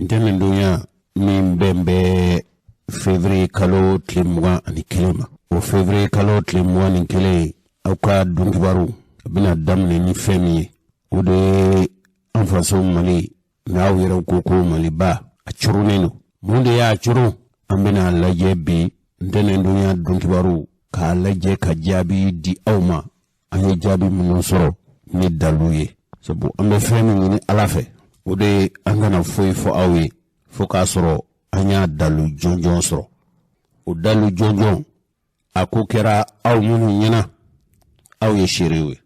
Ntene dunya min bembe février kalo tlimuwa ni kelema. O février kalo tlimuwa ni kele auka dungibaru bina damne ni femi o de anfaso Mali na yera koko Mali ba a churu neno munde ya churu ambina laje bi ntene dunya dungibaru ka laje ka jabi di awma anye jabi munusoro ni daluye sabu ambe femi ni alafe o de angana foi fo awe fo ka soro anya dalu jonjon soro o dalu jonjon ako kera aw munu nyana aw ye sherewe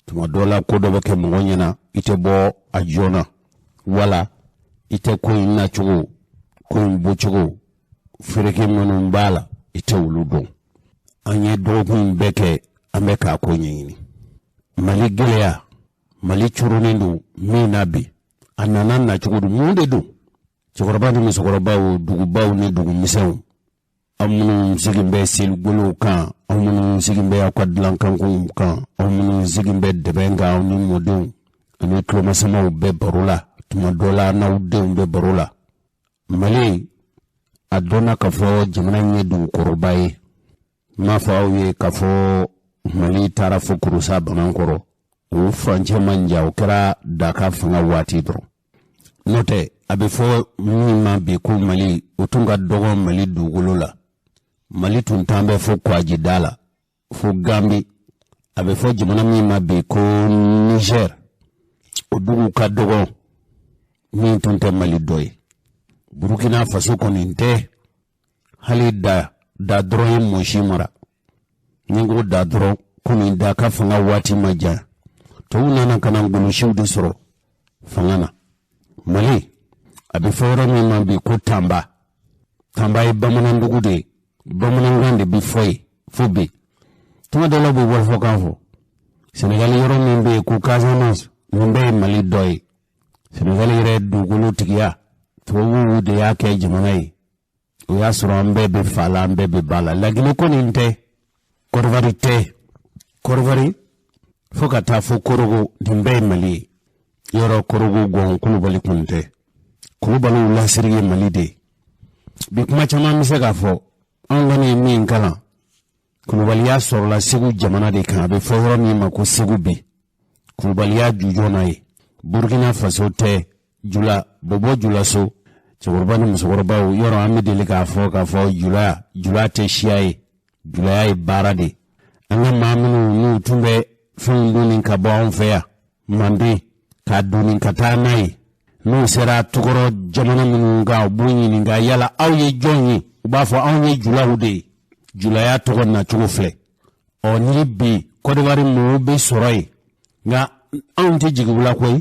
tuma dola ko do bake mo nyana ite bo ajona wala ite ko ina chugo ko bo chugo fereke monu mbala ite wuludo anye dogun beke ameka ko nyini Mali gelea Mali churunindu minabi ananan na chugudu munde du chukoroba ni misokoroba duguba ni dugu misau amunu zigimbe silgulu kan amunu zigimbe akwadlankan kan amunu zigimbe debenga ni modu ani kloma sama be barula tuma dola na ude be barula Mali adona kafo jamana nyedu korobaye mafawe kafo Mali tarafu kurusa banankoro o franje manja o kera daka fanga wati dro note abefo mima be ko Mali utunga dogo Mali dugolola Mali tuntambe fo kwaji dala fo Gambi abefo jimana mima be ko Niger o dugu ka dogo mi tunte Mali doy Burkina Faso koninte hali da droye moshimara ningo da dro kuni daka fanga wati maja to unana kana ngulu shiwdi soro fangana Mali abifora mi mambi ko tamba e bamanan dugude bamanan gande bi fobi tuma de lobo wol fokanfo Senegal yoro mi be ko Casamance mbe Mali doy Senegal yere dugulu tigiya to wude yake jamanai o ya soro ambe be fala ambe be bala lagine ko ninte korvari foka ta fo korogo dimbe Mali yoro korogo gon kulubali kunte kulubali la sirige Mali de bi kuma chama mise ga fo an wani min kala kulubali ya soro la sigu jamana de kan be fo mi mako sigu bi kulubali ya jujona yi Burkina Faso te jula bobo jula so chorba ni musorba yoro amide le ka fo jula te shiai jula ya barade anga mamunu nu tumbe funduni ka bon fea mandi ka duni kata nai no sera tugoro jamana minu ga bunyi ni ga yala awye jonyi ubafo awye jula hude jula ya togo na chugufle o ni bi kodewari mo be soroi nga awunte jigula koy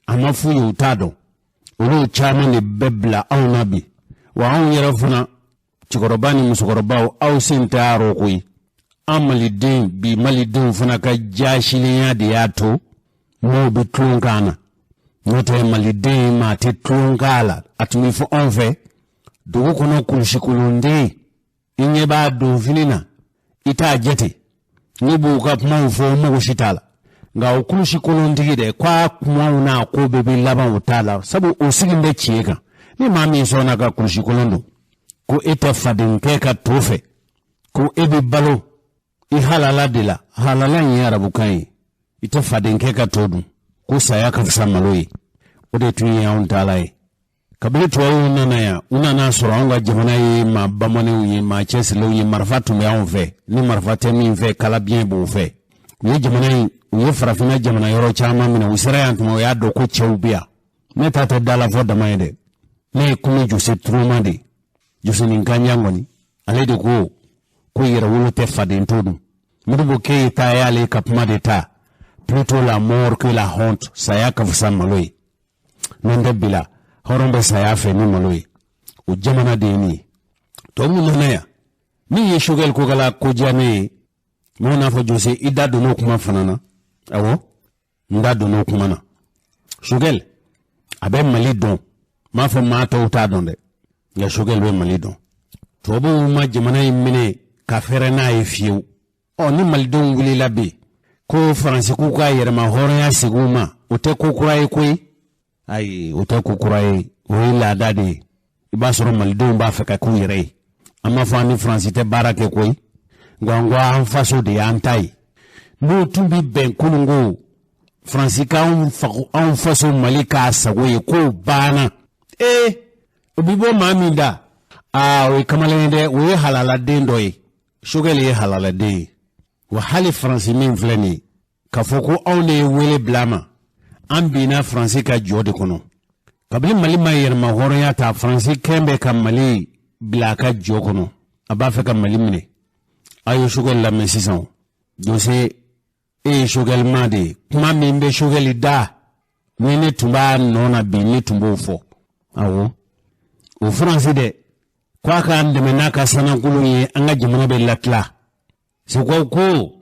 amafu yu tado ulu chama ni bebla aw nabi wa aw yerafuna chikorobani musokorobao aw sintaro koy amalidin bi malidin funa ka jashilinya de yato mo be tungana note malidin ma te tungala atumi fu onfe dugu kono kulshikulunde inye ba do finina ita jete ni bu ka mo fo mo shitala nga kulshikulunde de kwa kuma una ko bebe laban utala sabu o siginde chiega ni mami so na ka kulshikulundu ko ita fadin ke ka tofe ko ebi balo I halala dila halala nyi arabu kai ita fadenke ka todu ko saya ka fisa maloyi o de tun ya on talai kabili to unana soro anga jamana yi ma bamane yi ma chesilo yi marfatu me on fe ni marfate mi fe kala bien bo fe ni jamana yi yi farafina jamana yoro chama mina usira yantumo ya do ko chewbia meta ta dala fo da mayde ne kumi juse trumandi juse ninkanya ngoni ale de ko yera wulu te faden todu mudubo ke ta yale kapma de ta plutôt la mort que la honte saya ka fusa maloyi nende bila horombe saya fe ni maloyi o jamana de ni to mu nanaya ni yeshugel ko gala ko jane mo na fo jose idadu no kuma fanana awo ndadu no kuma na shugel abe Mali don ma fo ma to ta don de ya shugel be Mali don to bo ma jamana yimene ka fere na efiu o ni Malidon wili labi ko France ku ka yerma hore ya siguma o te kukurai koi ai o te kukurai o ye laada de ye i b'a sɔrɔ malidenw b'a fɛ ka k'u yɛrɛ ye an m'a fɔ an ni faransi tɛ baara kɛ koyi nka n ko an faso de y'an ta ye n'o tun bi bɛn kunun ko faransi k'anw faso mali k'a sago ye k'o banna o bi bɔ maa min da o ye kamalen ye dɛ o ye halaladen dɔ ye Choguel ye halaladen ye wa hali faransi min filɛ nin ye k'a fɔ ko anw de ye wele bila ma an binna faransi ka jɔ de kɔnɔ kabini mali ma yɛlɛma hɔrɔnya ta faransi kɛn bɛ ka mali bila a ka jɔ kɔnɔ a b'a fɛ ka mali minɛ a ye Choguel lamɛn sisan donse e ye Choguel ma de ye kuma min bɛ Choguel da ni ne tun b'a nɔ na bi ne tun b'o fɔ awɔ o faransi dɛ k'a k'an dɛmɛ n'a ka sanankolo ye an ka jamana bɛ latila seko ko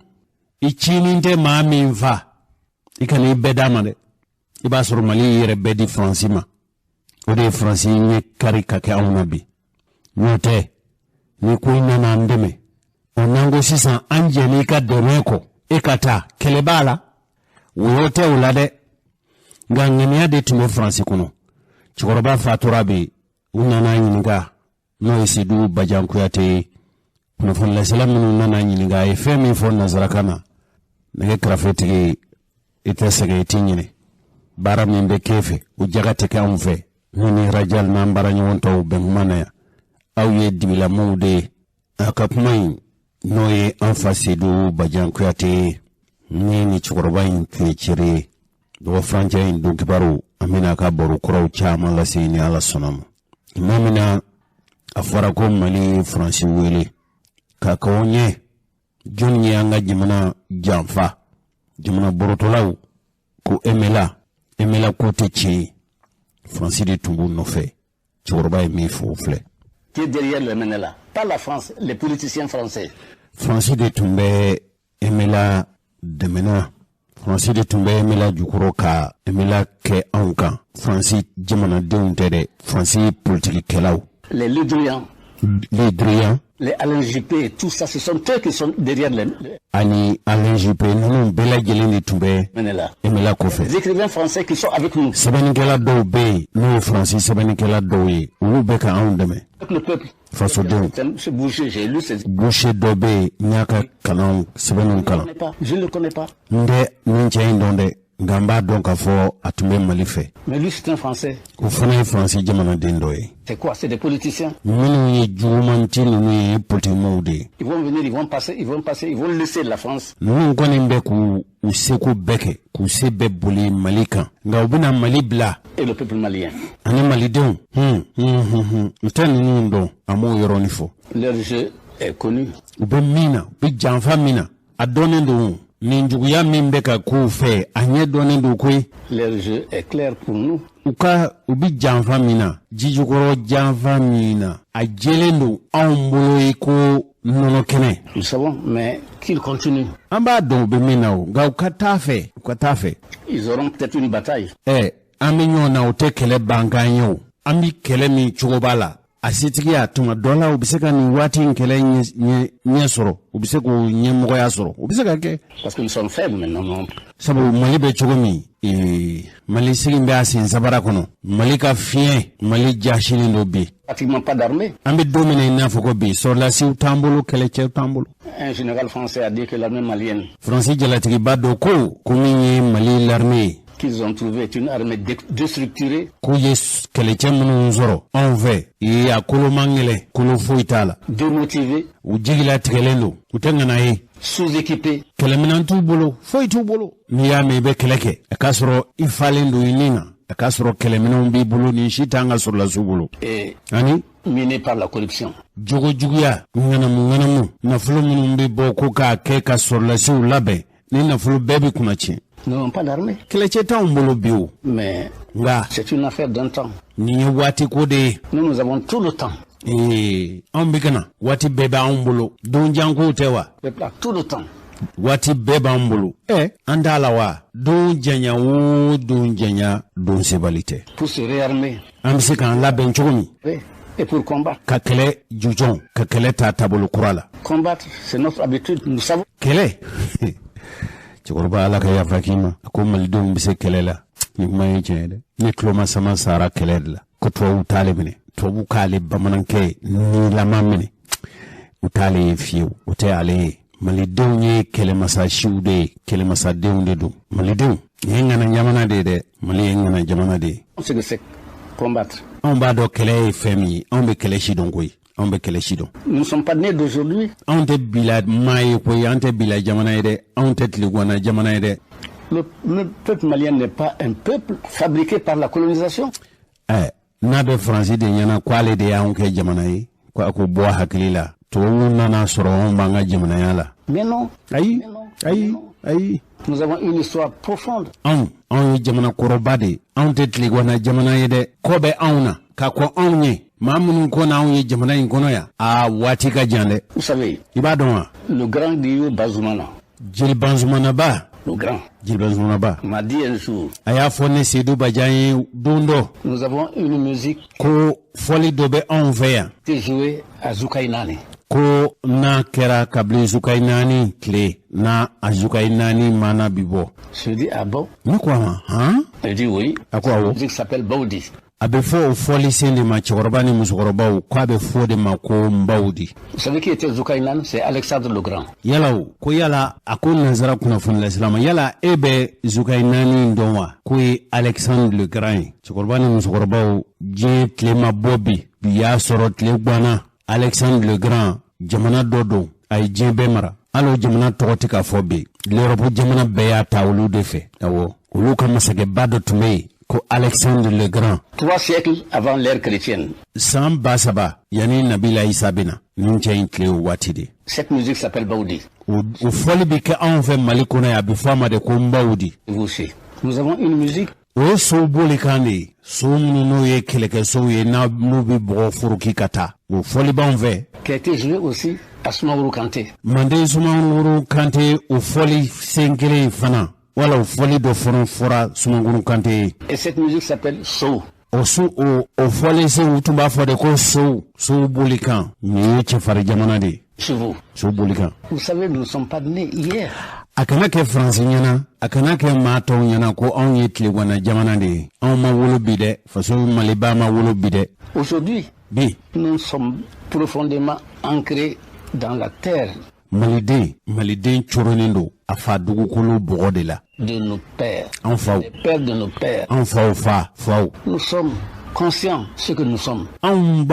i cinin tɛ maa min fa i kana i bɛɛ d'a ma dɛ i b'a sɔrɔ mali yɛrɛ bɛɛ di faransi ma o de ye faransi ye kari ka kɛ anw na bi n'o tɛ ni ko i nana an dɛmɛ o n'an ko sisan an jɛn'i ka dɛmɛ kɔ e ka taa kɛlɛ b'a la wo tɛ o la dɛ nka ŋaniya de tun bɛ faransi kɔnɔ cɛkɔrɔba fatura bi u nana ɲininka n'o ye Seydou Badian Kuyate ye kunnafonilasela minnu nana ɲininka a ye fɛn min fɔ nanzarakan na nɛgɛ kɛrɛfɛtigi i tɛ sɛgɛn i t'i ɲinɛ baara min bɛ kɛ fɛ o jaga tɛ kɛ anw fɛ ne ni rajal n'an baara ɲɔgɔn tɔw bɛn kuma na yan aw ye dibilamɔgɔw de ye a ka kuma in n'o ye an fa Seydou Badian Kuyate ye ni ni cɛkɔrɔba in tun ye cere ye dɔgɔ furancɛ in don kibaru an bɛna ka baro kuraw caman lase ni ala sɔnna ma tuma min na a fɔra ko mali faransi wele k'a k'o ɲɛ jɔnni ye an ka jamana janfa jamana borotɔlaw ko emela ko tɛ tiɲɛ ye faransi de tun b'u nɔfɛ cɛkɔrɔba ye min fɔ o filɛ. Qui est derrière le Menela? Pas la France, les politiciens français. Faransi de tun bɛ emela dɛmɛna faransi de tun bɛ emela jukɔrɔ ka emela kɛ anw kan faransi jamanadenw tɛ dɛ faransi politikikɛlaw. Les Lidrians, les Alain Juppé, tout ça, ce sont eux qui sont derrière les... Ani Alain Juppé, nous, Bela Gelini Toubé, Emela Kofé. Les écrivains français qui sont avec nous. Sebenikela Doubé, nous, Francis, Sebenikela Doué, ou Beka Andeme. Le peuple. Faso Dou. C'est Boucher, j'ai lu ces... Boucher Dobé, Nyaka Kanan, Sebenon Kanan. Je ne le connais pas. Nde, Nincha Indonde. Gamba donc a fort à tout même malifé. Mais lui c'est un Français. Au fond un Français jamana dendoé. C'est quoi? C'est des politiciens. Nous nous politiquement. Ils vont venir, ils vont laisser la France. Nous connaissons beaucoup ou seko beke, ou sebe boli malika. Gaubina malibla. Et le peuple malien. Ani malidon. Nous don amo yoronifo. Leur jeu est connu. Ube mina, ube janfa mina. Adone do. Ninjuguya mimbeka kufe anye donen do kwe leur jeu est clair pour nous uka ubi janfa mina jijukoro janfa mina ajelendo aumbolo iko nono kene nous savons mais qu'ils continuent amba do be mina o ga ukatafe ils auront peut-être une bataille aminyo na utekele banganyo ambi kele mi chugobala asitigi atuma dola ubiseka ni wati nkele nyesoro ubiseko nyemogo yasoro ubiseka ke parce que nous sommes faibles maintenant sabu mali be chogomi mali sigimbe asin sabara kono mali ka fien mali jashini ndo bi pratiquement pas d'armée ambi domine na foko bi sur la si utambolo kele che utambolo un général français a dit que l'armée malienne français jalatigi bado ko kuminye mali l'armée qu'ils ont trouvé une armée déstructurée. Démotivée. Sous-équipée. Et minée par la corruption. Nous n'avons pas d'armée. Mais c'est une affaire d'un temps. Nous avons tout le temps. Tout le temps. Wati beba mbulu andalawa don janya wo don janya don sebalite pour se réarmer amse kan la ben chogomi et pour combattre kakele jujon kakele ta tabulu kurala combattre c'est notre habitude nous savons kele chokoroba ala ka yafa kima ko maldum bise kelela ni mayi chede ni kloma sama sara kelela ko to tale mine to bu kale bamananke ni lama mine utale fiu utale mali dewnye kele masa shiude kele masa dewnde do mali dew yengana jamana de mali yengana jamana de c'est combattre on va do kele femi on be kele shidon koy on be kele shidon nous ne sommes pas nés d'aujourd'hui on te bilad may koy on te bilad jamana de on te tligona jamana de le peuple malien n'est pas un peuple fabriqué par la colonisation. Na be français de nyana kwale de ya onke jamana yi ko ko bo hakilila to nana soro on banga jamana yala. Mais non. Aïe. Nous avons une histoire profonde. On jamana korobade on te tligona jamana yede ko be auna ka ko onye mamun ko na onye jamana yin kono ya wati ka jande. Vous savez, ibadon le grand Dio Bazoumana. Jil Bazoumana ba le grand Gilbert ba m'a dit un jour aya fonne Seydou Badiane dondo nous avons une musique ko foli dobe on veya qui jouée à Zukainani ko na kera kabli Zukainani clé na Zukainani mana bibo. Je dis ah bon ni quoi hein il dit oui la musique s'appelle Baudi. Abe fo foli sende ma chokoroba ni musokoroba ko abe fo de ma ko mbawdi. Vous savez qui était Zukainani? C'est Alexandre le Grand. Yala ko yala akon nazara kuna fun l'islam yala ebe Zukainani ndonwa ko Alexandre le Grand chokoroba ni musokoroba je tlema bobi biya sorot le bana Alexandre le Grand jamana dodo ay jebe mara alo jamana tokoti ka fobe l'Europe jamana beya tawlu de fe awo ulu ka masake bado tume ko Alexandre le Grand 3 siècles avant l'ère chrétienne. Sam basaba yani Nabila Isa bina ninja inkle watide. Cette musique s'appelle Baudi. Ou foli bike en fait malikona ya bifama de kombaudi. Vous aussi. Nous avons une musique o so boli kande so no ye keleke so ye na nubi bro furuki kata o foli banve qui a été joué aussi à Soumaoro Kanté. Mande Soumaoro Kanté o foli senkele fana wala o foli do fora Soumaoro Kanté. Et cette musique s'appelle Sou. O foli se utumba fode ko so boli kan ni chefari jamana de chez vous. So boli kan. Vous savez, nous ne sommes pas nés hier. Akana ke français nyana akana ke mato nyana ko on yetli wana jamana de on ma wolo bide faso maliba ma wolo bide. Aujourd'hui nous sommes profondément ancrés dans la terre maliden choronindo afa dugukolo bogo de la de nos pères, les pères de nos pères. Nous sommes conscients ce que nous sommes. On ne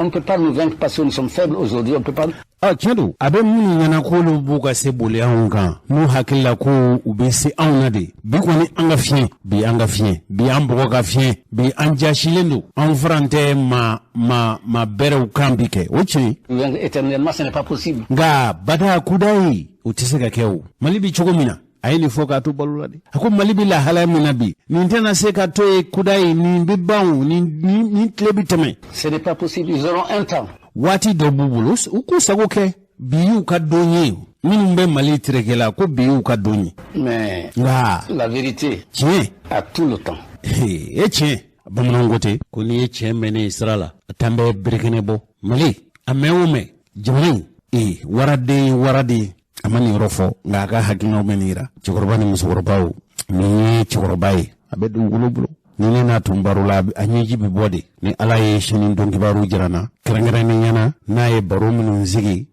peut pas nous vaincre parce que nous sommes faibles aujourd'hui. On peut pas. Tiens, abe muni nyana ko lu buka se bole anka no hakilla ko ubesi aunade bi ko ni anga fien bi ambo ka fien bi anja shilendo en frante ma bere ukambike ochi éternellement ce n'est pas possible. Nga bada kudai utiseka keu malibi chogomina aini foka to balulade ako malibi la hala minabi ni tena seka to kudai ni bibawu ni tlebiteme. Ce n'est pas possible, ils auront un temps. Wati do bubulus uku sagoke biyu ka donye minumbe mali trekela ko biyu ka donye. Mais la vérité a tout le temps. Bamanangote ko ni eche mene Israela tambe brekenebo mali amewume jamani warade amani rofo ngaga hakino menira chikorbani musokorbawo ni chikorobai abedu gulubulo ni na tumbaru la anyiji bi bode ni ala ye shinin donki baru jirana karangara ni nyana na ye baro minu zigi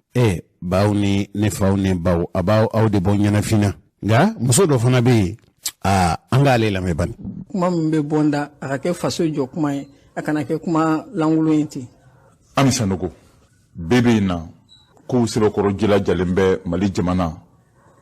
bawni ne fawne baw abaw awde bon nyana fina nga muso do fana be anga lela me ban kuma mbe bonda akake faso jo kuma akana ke kuma langulu yinti amisa nogo bebe na ko sero koro jila jalembe mali jamana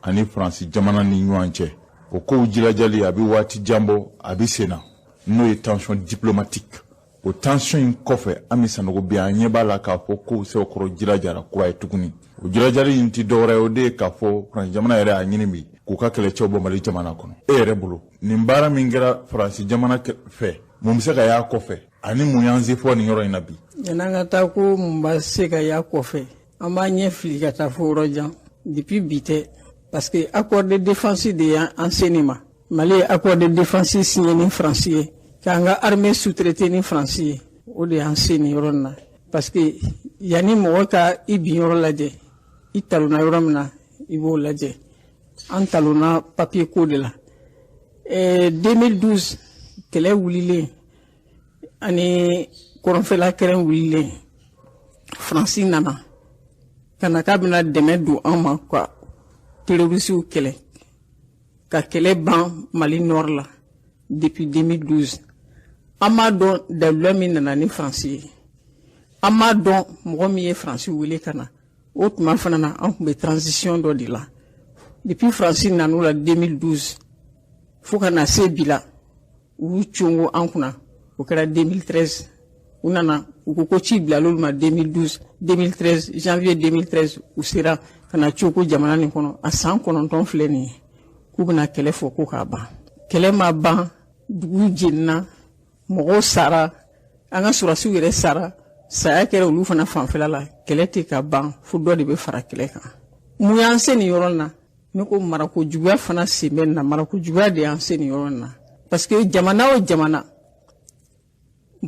ani France jamana ni nyuanche o ko jila jali abi wati jambo abi sena no tension diplomatique o tension in kofe amisa nogo bi anyeba la ka fo ko sero koro jila jara kwa etukuni o jila jali inti dore o de ka fo France jamana ere anyinimi ko ka kele chobo mali jamana kono ere bulu nimbara mingera France jamana fe mumseka ya kofe ani muyanzi fo ni yoro inabi yananga ta ko mbaseka ya kofe amba nyefli kata fo rojan depuis bité parce que accord de défense de enseignement Mali accord de défense signé ni français kanga armée sous-traitée ni français o de enseigne yorona parce que yani mo ka ibi yorola je italuna yoromna ibo laje an talonna papier ko de la 2012 kɛlɛ wulilen ani kɔrɔnfɛla kɛrɛn wulilen Faransi nana kana k'a bɛna dɛmɛ don an ma ka terrorisiw kɛlɛ ka kɛlɛ ban Mali nord la depuis 2012 an m'a dɔn dalula min nana ni Faransi ye an m'a dɔn mɔgɔ min ye Faransi wele ka na o tuma fana na an tun bɛ transition dɔ de la depuis Faransi nan'o la 2012 fo ka na se bi la u congo an kunna o kɛra 2013 u nana u ko ci bilal'olu ma 2013 janvier 2013 u sera ka na cogo jamana nin kɔnɔ a san 9 filɛ nin ye k'u bɛna kɛlɛ fɔ ko k'a ban kɛlɛ ma ban dugu jenina mɔgɔw sara an ka surasiw yɛrɛ sara saya kɛra olu fana fanfɛla la kɛlɛ tɛ ka ban fo dɔ de bɛ fara kɛlɛ kan mun y'an se nin yɔrɔ na ne ko marako juguya fana sen bɛ na marako juguya de y'an se nin yɔrɔ na parce que jamana o jamana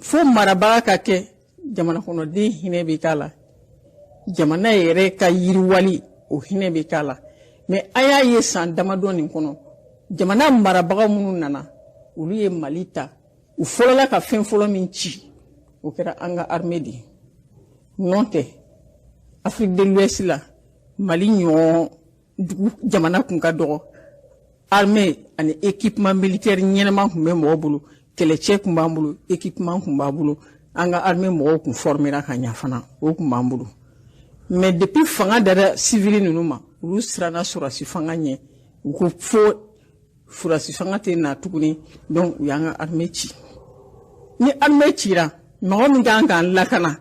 fo marabaga ka kɛ jamana kɔnɔden hinɛ bɛ k'a la jamana yɛrɛ ka yiriwali o hinɛ bɛ k'a la mais an y'a ye san damadɔ nin kɔnɔ jamana marabaga minnu nana olu ye Mali ta u fɔlɔla ka fɛn fɔlɔ min ci o kɛra an ka armée de non tɛ Afrique de l'Ouest la Mali ɲɔgɔn dugu jamana kun ka dɔgɔ armée ani équipement militaire ɲɛnama kun bɛ mɔgɔ bolo kɛlɛcɛ kun b'an bolo équipement kun b'an bolo an ka armée mɔgɔw kun formera ka ɲa fana o kun b'an bolo mais depuis fanga dara civil ninnu ma olu siranna surasi fanga ɲɛ u ko fo surasi fanga tɛ na tuguni donc u y'an ka armée ci ni armée cira mɔgɔ min kan k'an lakana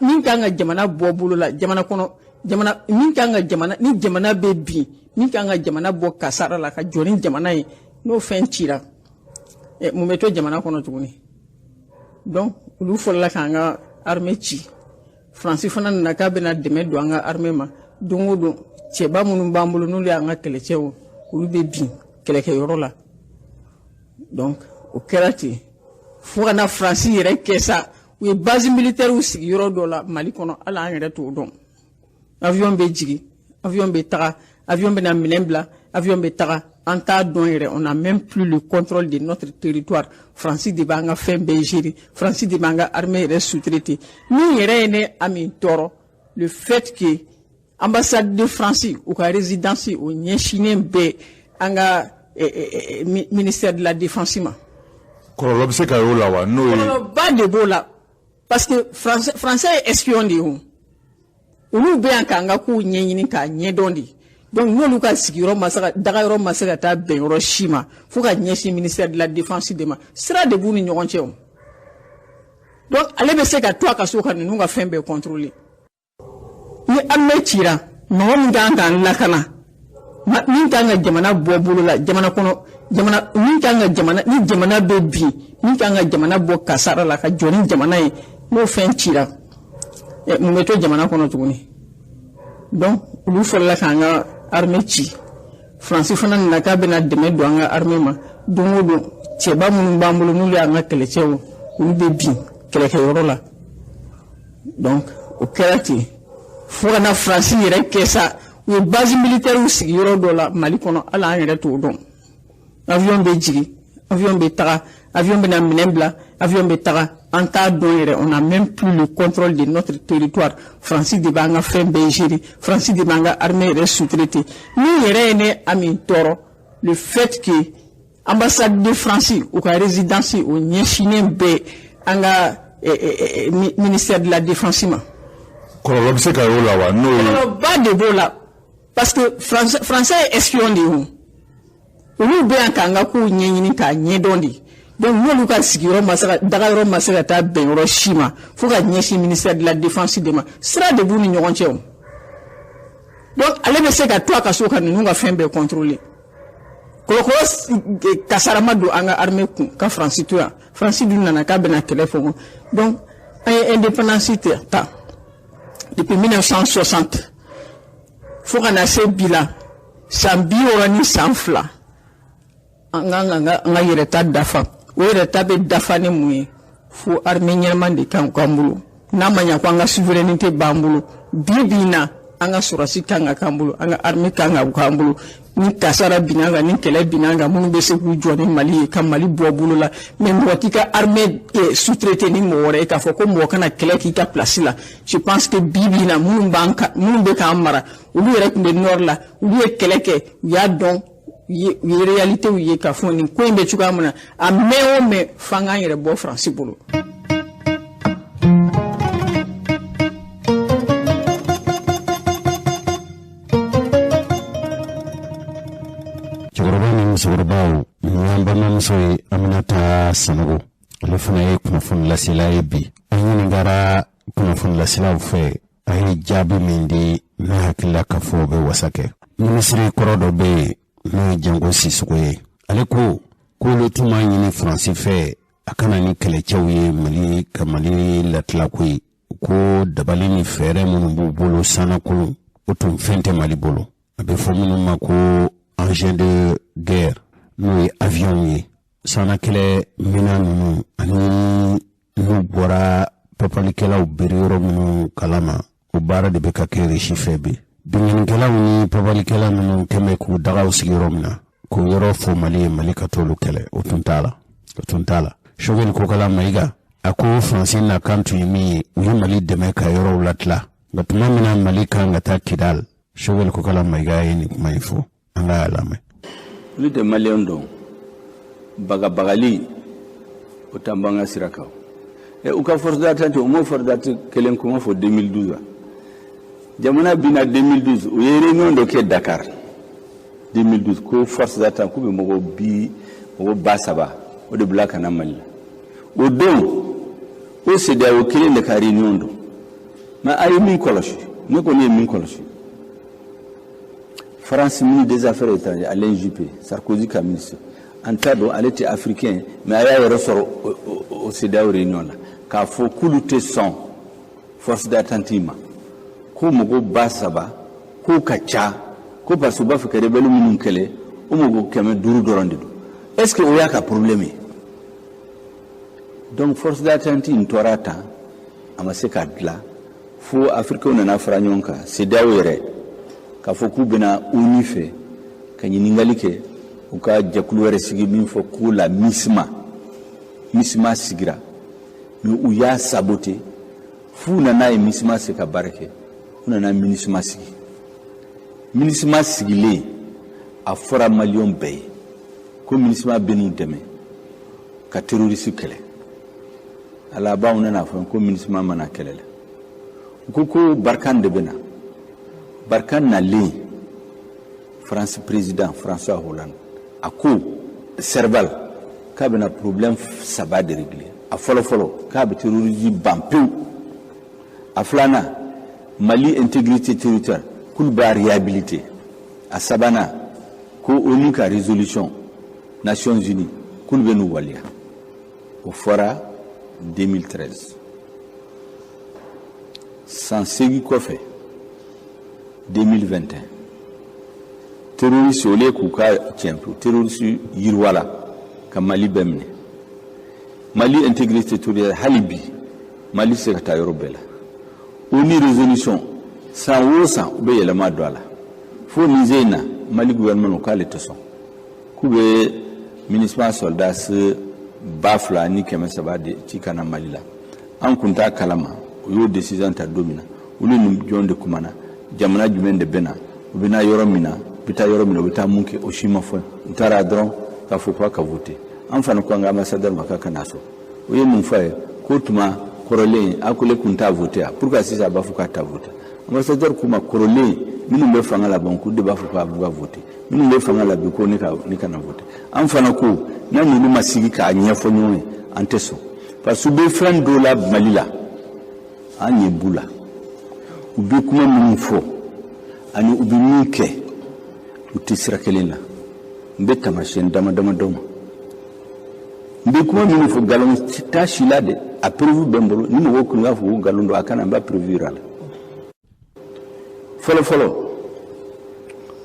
min kan ka jamana bɔ bolo la jamana kɔnɔ jamana min kan ka jamana ni jamana bɛ bin min kan ka jamana bɔ kasara la ka jɔ ni jamana ye n'o fɛn cira mun bɛ to jamana kɔnɔ tuguni donc olu fɔlɔla k'an ka armée ci Faransi fana nana k'a bɛna dɛmɛ don an ka armée ma don o don cɛba minnu b'an bolo n'olu y'an ka kɛlɛcɛw olu bɛ bin kɛlɛkɛyɔrɔ la donc o kɛra ten fo ka na Faransi yɛrɛ kɛ sa u ye base militaire sigi yɔrɔ dɔ la Mali kɔnɔ hali an yɛrɛ t'o dɔn avion bɛ jigin avion bɛ taga avion bɛ na minɛn bila avion bɛ taga an t'a dɔn yɛrɛ on n'a même plus le contrôle de notre territoire Faransi de b'an ka fɛn bɛɛ gérer Faransi de b'an ka armée yɛrɛ sous-traiter min yɛrɛ ye ne Ami tɔɔrɔ le fait que ambassade de France u ka résidence o ɲɛsinnen bɛ an ka ministère de la défense ma kɔlɔlɔ bɛ se ka y'o la wa n'o ye kɔlɔlɔba de b'o la parce que français ye espion de ye o olu bɛ yan k'an ka kow ɲɛɲini k'a ɲɛdɔn de donc n'olu ka sigiyɔrɔ ma se ka daga yɔrɔ ma se ka taa bɛn yɔrɔ si ma fo ka ɲɛsin ministère de la défense de ma sira de b'u ni ɲɔgɔn cɛ o donc ale bɛ se ka to a ka so ka ninnu ka fɛn bɛɛ contrôler ni armée cira mɔgɔ min kan k'an lakana min kan ka jamana bɔ bolo la jamana kɔnɔ jamana min kan ka jamana ni jamana bɛ bin min kan ka jamana bɔ kasara la ka jɔ ni jamana ye n'o fɛn cira mun bɛ to jamana kɔnɔ tuguni donc olu fɔlɔla k'an ka armée ci Faransi fana nana k'a bɛna dɛmɛ don an ka armée ma don o don cɛba minnu b'an bolo n'olu y'an ka kɛlɛcɛw olu bɛ bin kɛlɛkɛyɔrɔ la donc o kɛra ten fo ka na Faransi yɛrɛ kɛ sa u ye base militaire sigi yɔrɔ dɔ la Mali kɔnɔ hali an yɛrɛ t'o dɔn avion bɛ jigin avion bɛ taga avion bɛ na minɛn bila avion bɛ taga an t'a dɔn yɛrɛ on n'a même plus le contrôle de notre territoire Faransi de b'an ka fɛn bɛɛ gérer Faransi de b'an ka armée yɛrɛ sous-traiter min yɛrɛ ye ne Ami tɔɔrɔ le fait que ambassade de France u ka résidence o ɲɛsinnen bɛ an ka ministère de la défense ma kɔlɔlɔ bɛ se ka y'o la wa n'o ye kɔlɔlɔba de b'o la parce que français ye espion de ye o olu bɛ yan k'an ka kow ɲɛɲini k'a ɲɛdɔn de donc n'olu ka sigiyɔrɔ ma se ka daga yɔrɔ ma se ka taa bɛn yɔrɔ si ma fo ka ɲɛsin ministère de la défense de ma sira de b'u ni ɲɔgɔn cɛ o donc ale bɛ se ka to a ka so ka ninnu ka fɛn bɛɛ contrôler kɔlɔkɔlɔ kasara ma don an ka armée kun ka Faransi to yan Faransi dun nana k'a bɛna kɛlɛ fɔ donc an ye indépendance ta depuis 1960 fo ka na se bi la san 62 an ka yɛrɛta dafa o yɛrɛta bɛ dafa ni mun ye fo armée ɲɛnama de kan k'an bolo n'a ma ɲɛ ko an ka souveraineté b'an bolo bi na anga surasi kanga kambulu anga armée kanga kambulu ni kasara binanga ni kele binanga munu be se ku joni Mali ka Mali bobulu la même wati ka armée sous-traité ni more ka foko mo kana kele ki ka place la je pense que bibi na munu banka munu be ka mara ulu rek be nord la ulu kele ke ya don ye réalité ou ye ka foni ko imbe chuka muna a me fanga yere bo France bulu musokɔrɔbaw n'an balimamuso ye Aminata Sanogo ale fana ye kunnafoni lasela ye bi an ɲinigara kunnafoni laselaw fɛ a ye jaabi min di ne hakilila k'a fɔ o bɛ wasa kɛ minisiri kɔrɔ dɔ bɛ yen n'o ye Jango Sissoco ye ale ko k'olu tun b'a ɲini Faransi fɛ a kana ni kɛlɛcɛw ye Mali ka Mali latila ko ye ko dabali ni fɛɛrɛ minnu b'u bolo sanakolon o tun fɛn tɛ Mali bolo a bɛ fɔ minnu ma ko engin de guerre n'o ye avion ye sana kɛlɛ mina ninnu ani n'u bɔra papalikɛlaw bere yɔrɔ minnu kalama o baara de bɛ ka kɛ Risi fɛ bi binganikɛlaw ni papalikɛla minnu kɛmɛ k'u dagaw sigi yɔrɔ min na k'o yɔrɔ fɔ Mali ye Mali ka t'olu kɛlɛ o tun t'a la Choguel Kokala Mayiga a ko Faransi na kan tun ye min ye u ye Mali dɛmɛ ka yɔrɔw latila nka tuma min na Mali kan ka taa Kidal Choguel Kokala Mayiga ye nin kuma in fɔ an ka lamɛn. Olu tɛ maliyɛnw dɔn bagabagali o t'an b'an ka sira kan u ka force d'attente o m'o force d'attente kelen kuma fɔ 2012 jamana bina 2012 u ye réunion dɔ kɛ Dakar 2012 ko force d'attente k'u bɛ mɔgɔ ba saba o de bila ka na Mali la o don o CEDEAO kelen de ka réunion don mais a ye min kɔlɔsi ne kɔni ye min kɔlɔsi France ministre des Affaires étrangères, Alain Juppé, Sarkozy comme ministre. En tas d'eau, elle était africain, mais elle a ressort au CEDEAO réunion là. Car faut couler son force d'attente. Ko mogo basaba, ko kacha, ko basuba fait que rebelle minunkele, o mogo kame duru dorandido. Est-ce que oya ka problème? Donc force d'attente in torata, amase kadla, faut africain na franyonka, CEDEAO yere. Ka fɔ k'u bɛna ONU fɛ ka ɲininkali kɛ u ka jɛkulu wɛrɛ sigi min fɔ ko la MISMA sigira mais u y'a saboté f'u nana ye MISMA se ka baara kɛ u nana MINUSMA sigi MINUSMA sigilen a fɔra maliyɛnw bɛɛ ye ko MINUSMA bɛ n'u dɛmɛ ka terroriste kɛlɛ a laban u nana fɔ ko MINUSMA mana kɛlɛ la u ko Barkhane de bɛ na Barkhane nalen France président François Hollande a ko Serval k'a bɛna problème saba de régler a fɔlɔ k'a bɛ terrorisme ban pewu a filanan Mali intégrité territoriale k'olu b'a réhabilité a sabanan ko ONU ka résolution Nations Unies k'olu bɛ n'u waliya o fɔra 2013 san segin kɔfɛ 2021 terroriste ole k'u ka tiɲɛ terroriste yiriwala ka Mali bɛɛ minɛ Mali intégrité territoriale hali bi Mali se ka taa yɔrɔ bɛɛ la ONU résolution san o san u bɛ yɛlɛma don a la fo Niger in na Mali gouvernement k'ale tɛ sɔn k'u bɛ MINUSMA soldats 2,000 ni 300 de ci ka na Mali la an kun t'a kalama u y'o décision ta don min na olu ni jɔn de kumana jamana jumɛn de bɛna u bɛna yɔrɔ min na u bɛ taa yɔrɔ min na u bɛ taa mun kɛ o si ma fɔ u taara dɔrɔn k'a fɔ k'a ka voter an fana ko an ka ambassadeur ma k'a ka na so o ye mun fɔ a ye ko tuma kɔrɔlen a ko ale kun t'a voter a pourquoi sisan a b'a fɔ k'a t'a voter ambassadeur k'u ma kɔrɔlen minnu bɛ fanga la ban k'u de b'a fɔ k'a b'u ka voter minnu bɛ fanga la bi ko ne kana voter an fana ko n'a n'olu ma sigi k'a ɲɛfɔ ɲɔgɔn ye an tɛ sɔn parce que u bɛ fɛn dɔw la Mali la an ɲɛ b'u la u bɛ kuma minnu fɔ ani u bɛ min kɛ u tɛ sira kelen na n bɛ taamasiyɛn dama-dama d'aw ma n bɛ kuma minnu fɔ nkalon t'a si la dɛ a preuve bɛ n bolo ni mɔgɔw kun b'a fɔ ko nkalon don a kana n b'a preuve yira a la fɔlɔ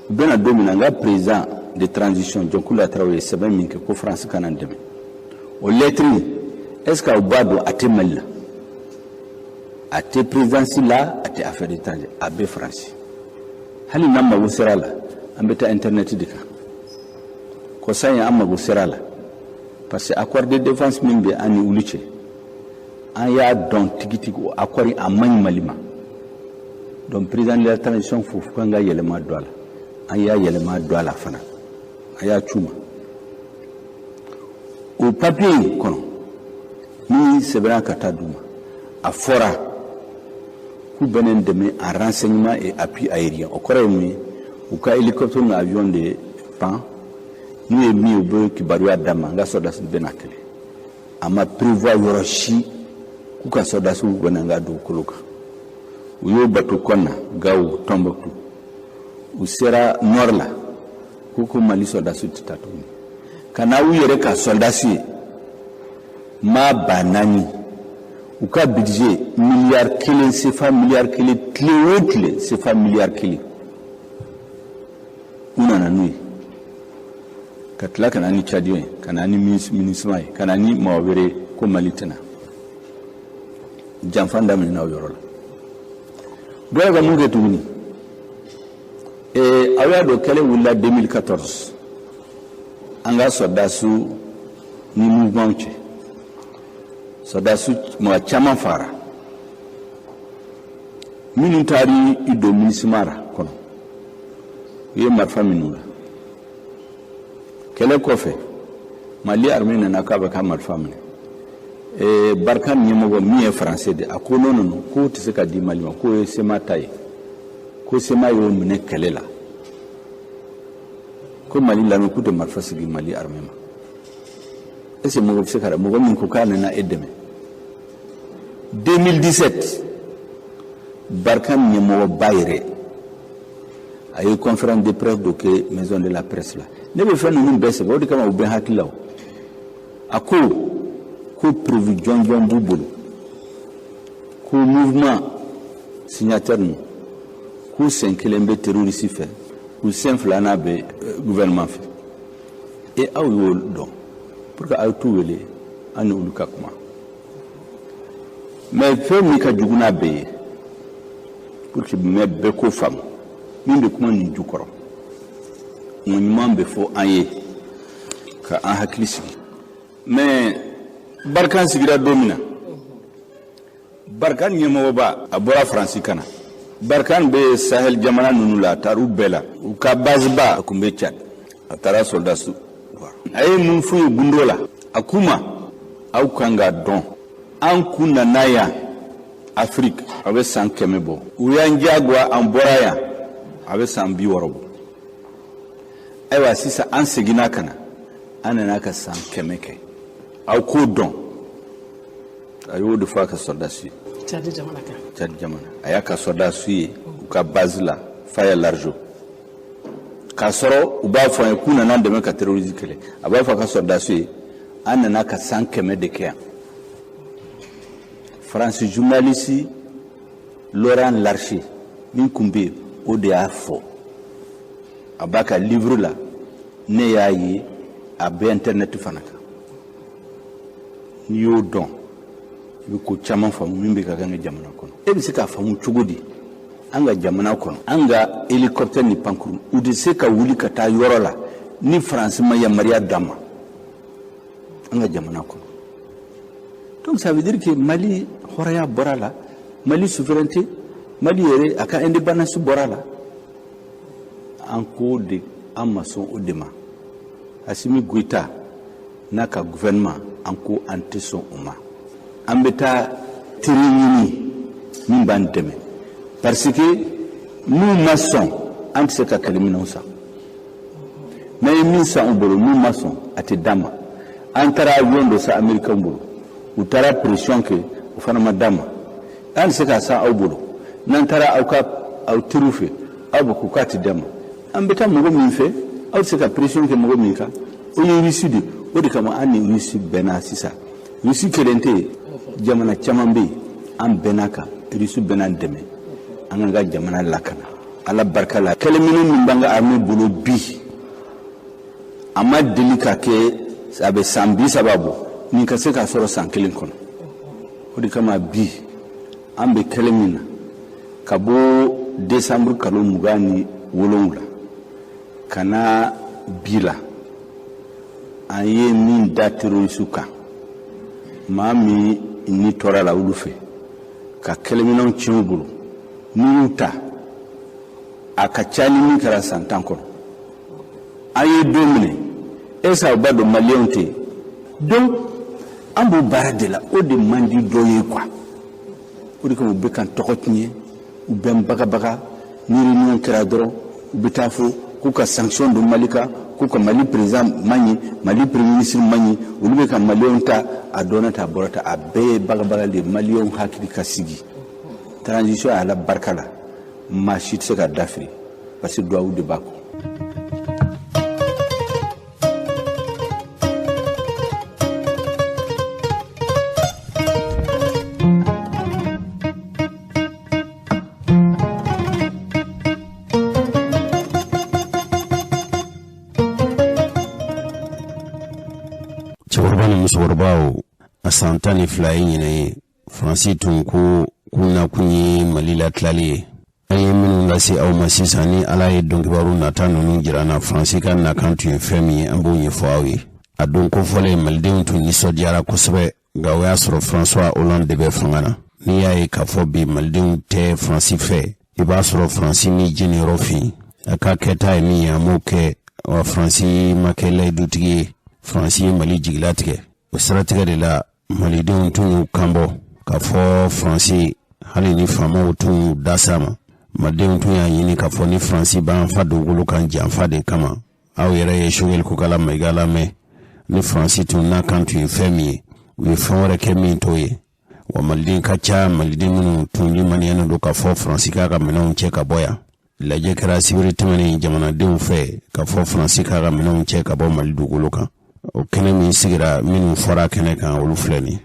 u bɛna don min na n ka président de transition Jɔnkula Tarawele ye sɛbɛn min kɛ ko France kana n dɛmɛ o lettre est ce que aw b'a dɔn a tɛ Mali la a tɛ présidence la a tɛ affaire étrangère a bɛ France hali nan mago sira la an bɛ taa internet de kan kɔsan ye an mago sira la parce que accord de défense min bɛ an ni olu cɛ an y'a dɔn tigitigi o accord a man ɲi Mali ma donc président de la transition fo kan ka yɛlɛma don a la an y'a yɛlɛma don a la fana a y'a c'u ma o papier in kɔnɔ ni sɛbɛnna ka taa d'u ma a fɔra k'u bɛ ne dɛmɛ en renseignement et appui aérien o kɔrɔ ye mun ye u ka hélicoptère ni avion de pan n'u ye min u bɛ kibaruya d'a ma n ka soldats bɛ na kɛlɛ a ma prévoir yɔrɔ si k'u ka soldats bɛ na n ka dugukolo kan u y'o bato kɔn na Gao Tombouctou u sera nord la k'u ko Mali soldats tɛ taa tuguni ka na u yɛrɛ ka soldats ye maa ba naani u ka budget miliyari 1 CFA miliyari 1 tile o tile CFA miliyari 1 u nana n'u ye ka tila ka na ni Tchadiens ye ka na ni MINUSMA ye ka na ni mɔgɔ wɛrɛ ko Mali tɛna janfa daminɛna o yɔrɔ la dɔw ka mun kɛ tuguni aw y'a dɔn kɛlɛ wulila 2014 an ka soldats ni mouvement cɛ soldats mɔgɔ caman fara minnu taari i don MINUSMA ra kɔnɔ u ye marifa minnu la kɛlɛ kɔfɛ Mali armée nana k'a bɛ ka marifa minɛ Barkhane ɲɛmɔgɔ min ye français de a ko non k'o tɛ se ka di Mali ma k'o ye SEMA ta ye ko SEMA y'o minɛ kɛlɛ la ko Mali lamɛn k'u tɛ marifa sigi Mali armée ma est-ce que mɔgɔ bɛ se ka mɔgɔ min ko k'a nana e dɛmɛ 2017 Barkhane ɲɛmɔgɔ ba yɛrɛ a ye conférence de presse dɔ kɛ maison de la presse la ne bɛ fɛn ninnu bɛɛ sɛbɛn o de kama u bɛ n hakili la o a ko prévu jɔnjɔn b'u bolo ko mouvement signataire ninnu k'u sen kelen bɛ terroriste fɛ k'u sen filanan bɛ gouvernement fɛ et aw y'o dɔn pour que aw t'u wele an ni olu ka kuma mais fɛn min ka jugu n'a bɛɛ ye pour que mɛ bɛɛ k'o faamu min bɛ kuma nin jukɔrɔ ŋun ɲuman bɛ fɔ an ye ka an hakili sigi mais Barkhane sigira don min na Barkhane ɲɛmɔgɔba a bɔra Faransi ka na Barkhane bɛ Sahel jamana ninnu la a taara u bɛɛ la u ka base ba a tun bɛ Tchad a taara soldats a ye mun f'u ye gundo la a k'u ma aw kan k'a dɔn an kun nana yan Afrique a bɛ san 100 bɔ u y'an diyagoya an bɔra yan a bɛ san 60 bɔ ayiwa sisan an seginna ka na an nana ka san 100 kɛ aw k'o dɔn a y'o de fɔ a ka soldats ye Tchad jamana a y'a ka soldats ye u ka base la Faya Largeau k'a sɔrɔ u b'a fɔ an ye k'u nana dɛmɛ ka terrorisme kɛlɛ a b'a fɔ a ka soldats ye an nana ka san 100 de kɛ yan France journaliste Laurent Larcher min tun bɛ yen o de y'a fɔ a b'a ka livre la ne y'a ye a bɛ internet fana kan n'i y'o dɔn i bɛ ko caman faamu min bɛ ka kɛ an ka jamana kɔnɔ e bɛ se k'a faamu cogo di an ka jamana kɔnɔ an ka hélicoptère ni pankuru u tɛ se ka wuli ka taa yɔrɔ la ni Faransi ma yamaruya d'a ma an ka jamana kɔnɔ donc ça veut dire que Mali hɔrɔnya bɔra la Mali souveraineté Mali yɛrɛ a ka indépendance bɔra la an ko de an ma sɔn o de ma Assimi Goïta n'a ka gouvernement an ko an tɛ sɔn o ma an bɛ taa teri ɲini min b'an dɛmɛ parce que n'u ma sɔn an tɛ se ka kɛlɛminɛnw san n'a ye min san u bolo n'u ma sɔn a tɛ d'an ma an taara avion dɔ san américain bolo u taara pression kɛ o fana ma d'an ma an tɛ se k'a san aw bolo n'an taara aw teriw fɛ aw bɛ ko k'a tɛ d'an ma an bɛ taa mɔgɔ min fɛ aw tɛ se ka pression kɛ mɔgɔ min kan o ye Russie de o de kama an ni Russie bɛnna sisan Russie kelen tɛ yen jamana caman bɛ yen an bɛnna kan Russie bɛnna dɛmɛ an ka jamana lakana ala barika la kɛlɛminɛ min b'an ka armée bolo bi a ma deli ka kɛ a bɛ san 30 bɔ nin ka se k'a sɔrɔ san 1 kɔnɔ o de kama bi an bɛ kɛlɛ min na ka bɔ décembre kalo 20 wolonwula kana bila an ye min da terroriste kan maa min ni tɔɔra la olu fɛ ka kɛlɛminɛnw tiɲɛ u bolo n'i y'u ta a ka ca ni min kɛra san 10 kɔnɔ an ye don minɛ esa u b'a dɔn maliyɛnw tɛ yen donc an b'o baara de la o de man di dɔ ye quoi o de kama u bɛ kan tɔgɔ tiɲɛ u bɛ n bagabaga ni réunion kɛra dɔrɔn u bɛ taa fɔ k'u ka sanction don Mali kan k'u ka Mali président man ɲi Mali premier ministre man ɲi olu bɛ ka maliyɛnw ta a dɔnna ta a bɔra ta a bɛɛ ye bagabaga de maliyɛnw hakili ka sigi transition a la barika la maa si tɛ se ka dafiri parce que duwawu de b'a kɔ. musokɔrɔbaw a san 12 ye ɲinɛ ye Faransi tun ko k'u nakun ye Mali la tilali ye. An ye minnu lase aw ma sisan ni Ala ye dɔnkibaru nata ninnu jira na Faransi ka nakan tun ye fɛn min ye an b'o ɲɛfɔ aw ye. A don kofɔlen malidenw tun nisɔndiyara kosɛbɛ nka o y'a sɔrɔ François Hollande de bɛ fanga na. N'i y'a ye k'a fɔ bi malidenw tɛ Faransi fɛ i b'a sɔrɔ Faransi ni jeniyɔrɔ fin a ka kɛta ye min ye an m'o kɛ wa Faransi ma kɛ layidutigi ye. Faransi ye Mali jigila tigɛ o siratigɛ de la malidenw tun y'u kanbɔ k'a fɔ Faransi hali ni faamaw tun dasa ma malidenw tun y'a ɲini k'a fɔ ni Faransi b'an fa dugukolo kan janfa de kama aw yɛrɛ ye Choguel Kokala Mayiga lamɛn ni Faransi tun n'a kan tun ye fɛn min ye u ye fɛn wɛrɛ kɛ min t'o ye wa maliden ka ca maliden minnu tun limaniyɛnen don k'a fɔ Faransi k'a ka minɛnw cɛ ka bɔ yan lajɛ kɛra sibiri tɛmɛnen jamanadenw fɛ k'a fɔ Faransi k'a ka minɛnw cɛ ka bɔ Mali dugukolo kan o kɛnɛ min sigira minnu fɔra kɛnɛ kan olu filɛ ni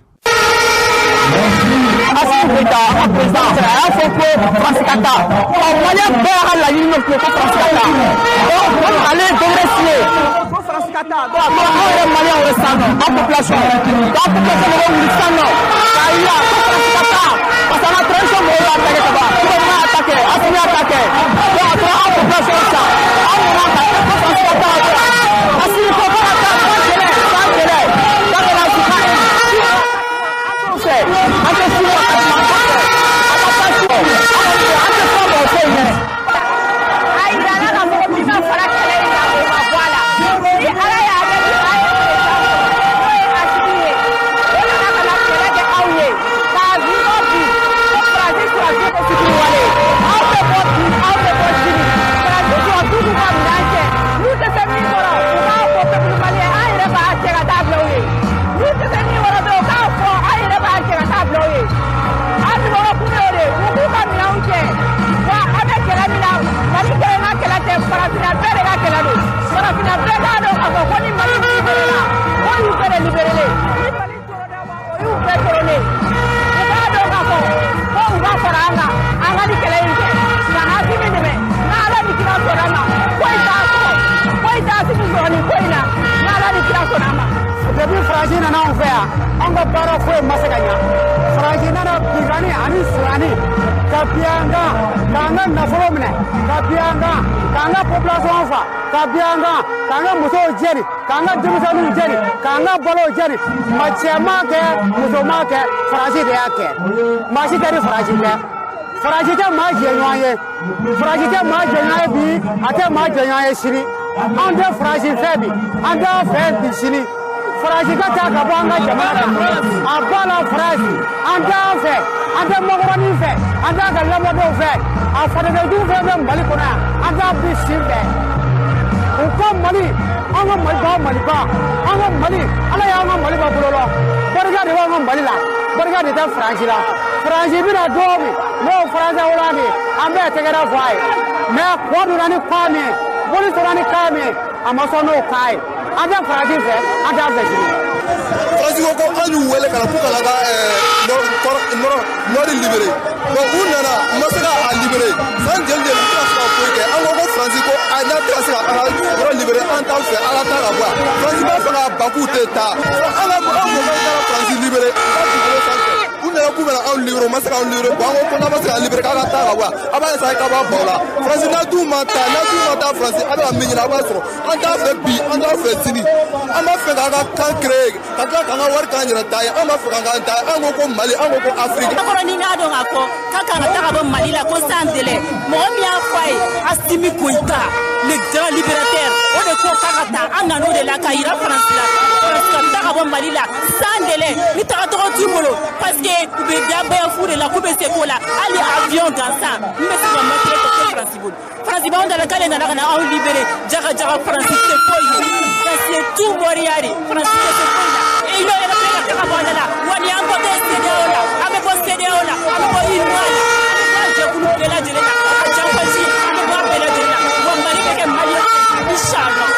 Baku tɛ taa an ka Faransi libéré libéré ma sera libéré ko ko na ma sera libéré ka ta wa aba sa ka ba bola France na du mata France aba mi na ba so anda fe bi anda fe sini ama fe ka kan créer ka ka war ka nyira ta ya ama fe ka ta an ko Mali an ko Afrique ko ni na do ngako ka ka ta ba Mali la ko sandele mo mi a fay Assimi Goïta le grand libérateur on est ko ka ta an no de la kaira France la France ta ba Mali la sandele ni ta to tu bolo parce que be dabe fu de la coupe c'est ko la ali avion dans ça mais c'est pas mettre ko France ba on dans la kale na on libéré jaga France c'est quoi c'est tout moriari France c'est quoi et il est là ka ba là wani an ko CDO là avec ko CDO là avec ko Inwala je ku bela de là jampa si avec ko bela de là wa Mali ke Mali inshallah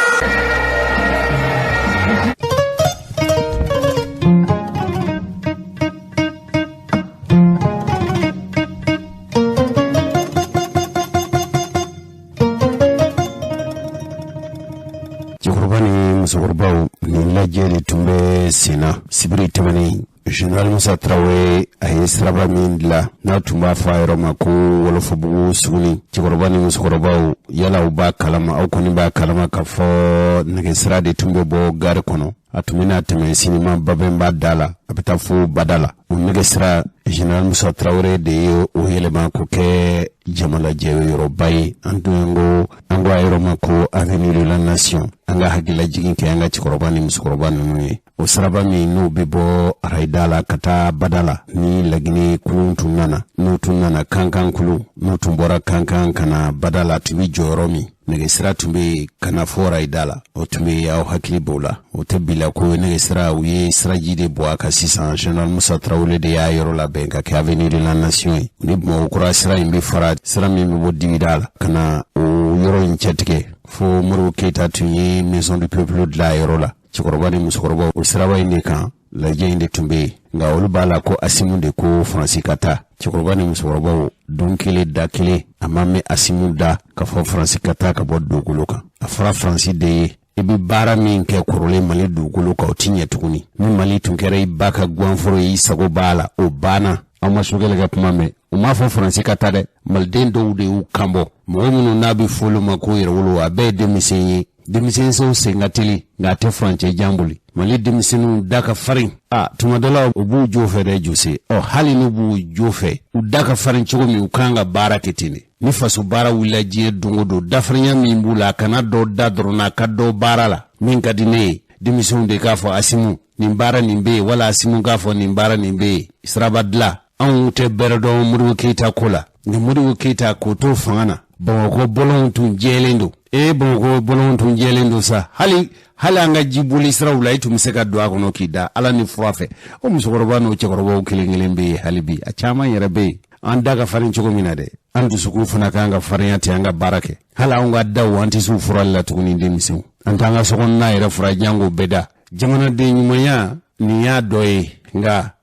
musokɔrɔbaw ni lajɛ de tun bɛ sen na sibiri tɛmɛnen Général Musa Traoré a ye siraba min dilan n'a tun b'a fɔ a yɔrɔ ma ko Wolofobugu Suguni cɛkɔrɔba ni musokɔrɔbaw yala u b'a kalama aw kɔni b'a kalama k'a fɔ nɛgɛsira de tun bɛ bɔ gari kɔnɔ a tun bɛna tɛmɛ sinima babɛnba da la a bɛ taa fo bada la o nɛgɛsira Général Musa Traoré de ye o yɛlɛma k'o kɛ jamalajɛ yɔrɔba ye an tun ko a yɔrɔ ma ko Avenue de la Nation an ka hakililajigin kɛ an ka cɛkɔrɔba ni musokɔrɔba ninnu ye o siraba min n'o bɛ bɔ arayida la ka taa bada la ni Lagine kulu tun nana n'o tun nana kankan kulu n'o tun bɔra kankan ka na bada la tun bɛ jɔyɔrɔ min nɛgɛsira tun bɛ kana fɔ arayida la o tun bɛ aw hakili b'o la o tɛ bila ko nɛgɛsira u ye siraji de bɔ a kan sisan Général Musa Traoré de y'a yɔrɔ labɛn ka kɛ Avenue de la Nation ye ni Bamakɔkura sira in bɛ fara sira min bɛ bɔ dibida la ka na o yɔrɔ in cɛtigɛ fo Modibo Keyita tun ye Maison du Peuple dilan a yɔrɔ la cɛkɔrɔba ni musokɔrɔba o siraba in de kan lajɛ in de tun bɛ yen nka olu b'a la ko Asimu de ko Faransi ka taa cɛkɔrɔba ni musokɔrɔbaw don kelen da kelen a ma mɛn Asimu da ka fɔ Faransi ka taa ka bɔ dugukolo kan a fɔra Faransi de ye i bɛ baara min kɛ kɔrɔlen Mali dugukolo kan o ti ɲɛ tuguni ni Mali tun kɛra i ba ka guwanforo ye i sago b'a la o banna aw ma sokɛlɛ ka kuma mɛn u m'a fɔ Faransi ka taa dɛ maliden dɔw de y'u kanbɔ mɔgɔ minnu n'a bɛ fɔ olu ma ko yɛrɛwolo a bɛɛ ye denmisɛn ye denmisɛnw sen ka teli nka a tɛ furancɛ jan boli Mali denmisɛnninw da ka farin tuma dɔ la u b'u jo fɛ dɛ Jose hali n'u b'u jo fɛ u da ka farin cogo min u kan ka baara kɛ ten de ni faso baara wulila diɲɛ don o don dafarinya min b'u la a kana dɔ da dɔrɔn na a ka dɔ baara la min ka di ne ye denmisɛnw de k'a fɔ Asimu nin baara nin bɛ yen wala Asimu k'a fɔ nin baara nin bɛ yen siraba dilan anw tɛ bɛrɛ dɔn Modibo Keyita ko la nka Modibo Keyita k'o to fanga na Bamakɔ bɔlɔnw tun jɛlen don Bamakɔ bɔlɔnw tun jɛlen don sa hali an ka jiboli siraw la i tun bɛ se ka don a kɔnɔ k'i da ala ni fura fɛ o musokɔrɔba n'o cɛkɔrɔbaw kelen kelen bɛ yen hali bi a caman yɛrɛ bɛ yen an da ka farin cogo min na dɛ an dusukun fana k'an ka farinya ten an ka baara kɛ hali an ka daw an tɛ s'u furali la tuguni denmisɛnw an t'an ka sokɔnɔna yɛrɛ fura jango bɛɛ da jamanaden ɲumanya nin y'a dɔ ye nka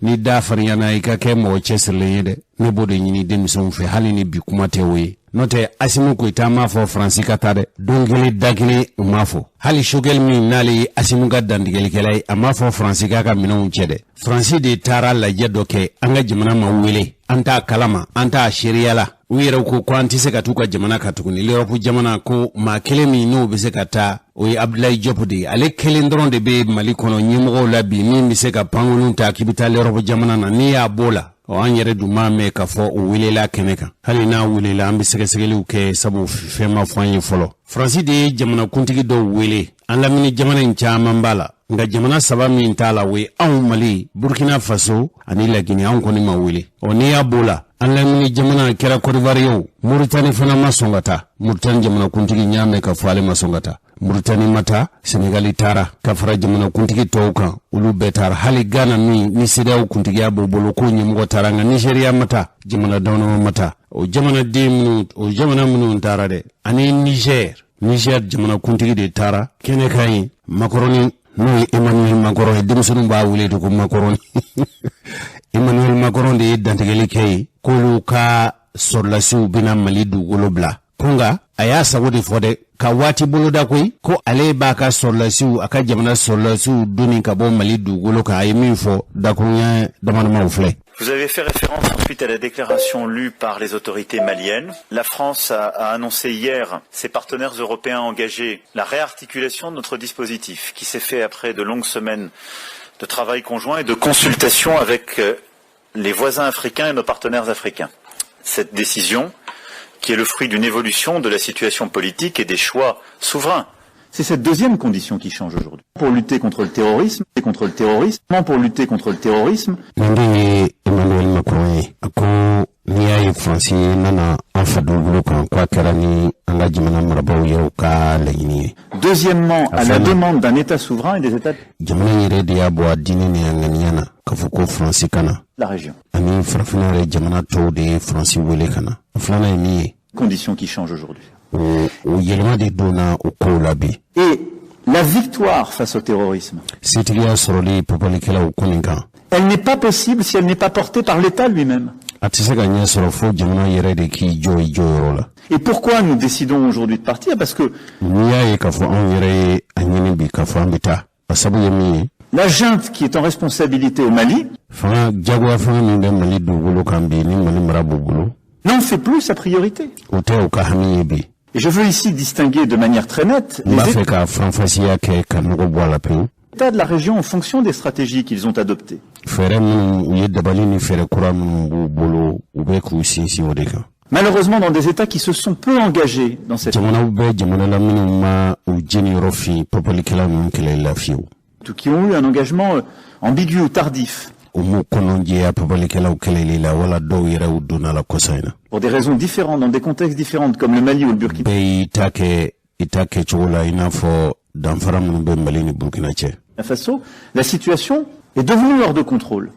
ni da farinyana i ka kɛ mɔgɔ cɛsirilen ye dɛ ne b'o de ɲini denmisɛnw fɛ hali ni bi kuma tɛ o ye n'o tɛ Asimu Goïta m'a fɔ Faransi ka taa dɛ don kelen da kelen u m'a fɔ hali Choguel min n'ale ye Asimu ka dantigɛlikɛla ye a m'a fɔ Faransi k'a ka minɛnw cɛ dɛ Faransi de taara lajɛ dɔ kɛ an ka jamana ma wele an t'a kalama an t'a seereya la u yɛrɛ ko an tɛ se ka t'u ka jamana kan tuguni l'Europe jamana ko maa kelen min n'o bɛ se ka taa o ye Abdoulaye Diop de ye ale kelen dɔrɔn de bɛ Mali kɔnɔ ɲɛmɔgɔw la bi min bɛ se ka pankolon ta k'i bɛ taa l'Europe jamana na n'i y'a b'o la an yɛrɛ dun m'a mɛn k'a fɔ o welela kɛnɛ kan hali n'a welela an bɛ sɛgɛsɛgɛliw kɛ sabu fɛn ma fɔ an ye fɔlɔ Faransi de ye jamanakuntigi dɔw wele an lamini jamana in caman b'a la nka jamana saba min t'a la o ye anw Mali Burkina Faso ani Lagine anw kɔni ma wele n'i y'a b'o la an lamini jamana kɛra Côte d'Ivoire ye o Mauritanie fana ma sɔn ka taa Mauritanie jamanakuntigi n y'a mɛn k'a fɔ ale ma sɔn ka taa Mauritanie ma taa Senegali taara ka fara jamanakuntigi tɔw kan olu bɛɛ taara hali Ghana min ni CEDEAO kuntigiya b'o bolo k'o ɲɛmɔgɔ taara nka Nigeria ma taa jamana dɔɔnama ma taa o jamana minnu taara dɛ ani Niger jamanakuntigi de taara kɛnɛ kan ye Macron n'o ye Emmanuel Macron ye denmisɛnninw b'a wele de ko Macron Emmanuel Macron de ye dantigɛli kɛ ye k'olu ka sɔrɔlasiw bɛna Mali dugukolo bila kunga aya sago de fode ka wati boloda koy ko ale ba ka sorlasiu aka jamana sorlasiu duni ka bo Mali dugolo ka ay min fo da kunya da man mawfle. Vous avez fait référence ensuite à la déclaration lue par les autorités maliennes. La France a annoncé hier ses partenaires européens engagés la réarticulation de notre dispositif qui s'est fait après de longues semaines de travail conjoint et de consultation avec les voisins africains et nos partenaires africains. Cette décision, qui est le fruit d'une évolution de la situation politique et des choix souverains. C'est cette deuxième condition qui change aujourd'hui. Pour lutter contre le terrorisme, pour lutter contre le terrorisme. Emmanuel Macron, ako niya France nana afadulu kwa karani anga jimana marabau yeruka lagini. Deuxièmement, à la demande d'un État souverain et des États. Jamana yere dia bo adini ni anganiana kafuko France kana. La région. Ani farfina re jamana to de France wele kana. Flana ni. Conditions qui changent aujourd'hui. Et la victoire face au terrorisme, elle n'est pas possible si elle n'est pas portée par l'État lui-même. Et pourquoi nous décidons aujourd'hui de partir? Parce que la junte qui est en responsabilité au Mali n'en fait plus sa priorité. Et je veux ici distinguer de manière très nette les États de la région en fonction des stratégies qu'ils ont adoptées. Malheureusement, dans des États qui se sont peu engagés dans cette qui ont eu un engagement ambigu ou tardif. Pour des raisons différentes, dans des contextes différents, comme le Mali ou le Burkina Faso, la situation est devenue hors de contrôle.